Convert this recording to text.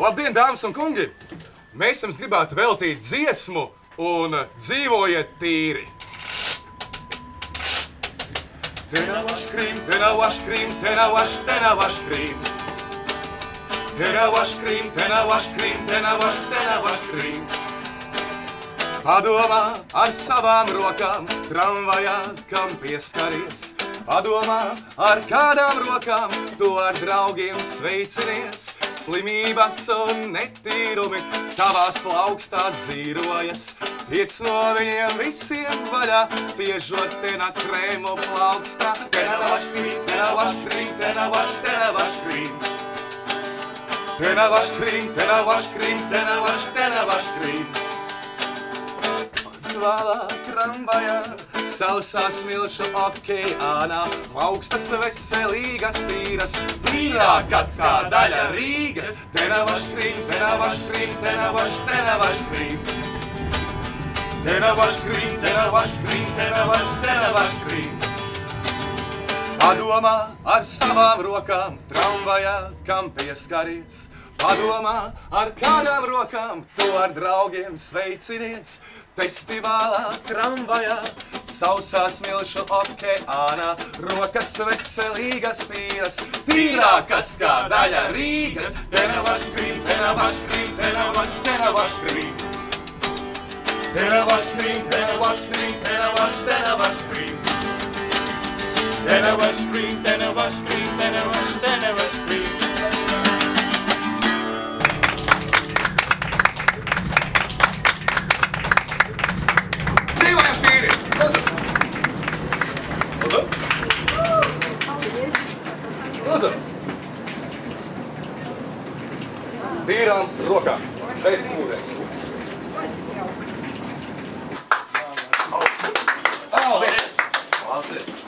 Labdien, dāmas un kungi! Mēs jums gribētu veltīt dziesmu un dzīvojiet tīri. Te nav aškrīm, te nav aškrīm, te nav aškrīm. Te nav aškrīm, te nav aškrīm, te nav aškrīm. Padomā ar savām rokām, tramvajā, kam pieskaries. Padomā ar kādām rokām, tu ar draugiem sveicinies. Slimības un netīrumi tavās plaukstās dzīrojas. Tiec no viņiem visiem vaļā, spiežot te na krēmu plaukstā. Te nav aškrīm, te nav aškrīm, te nav aškrīm. Te nav aškrīm, te nav aškrīm, te nav aškrīm. Zvalā tramvajā, sausā smilšu okeānā, augstas veselīgas tīras, tīrākas kā daļa Rīgas. Te nav aškrīm, te nav aškrīm, te nav aškrīm. Te nav aškrīm, te nav aškrīm, te nav aškrīm. Padomā ar savām rokām, tramvajā, kam pieskaries. Padomā ar kādām rokām, tu ar draugiem sveicinies. Festivālā, tramvajā, sausā smilšu okeānā, rokas veselīgas tīras, tīrākas kā daļa Rīgas. Te nav aškrīm, te nav aškrīm, te nav aškrīm. Te nav aškrīm, te nav aškrīm, te nav aškrīm. Te nav aškrīm, te nav aškrīm, te nav aškrīm. Dzīvojam tīri! Lūdzu! Lūdzu! Tīrām rokām, bez ūdens. Paldies!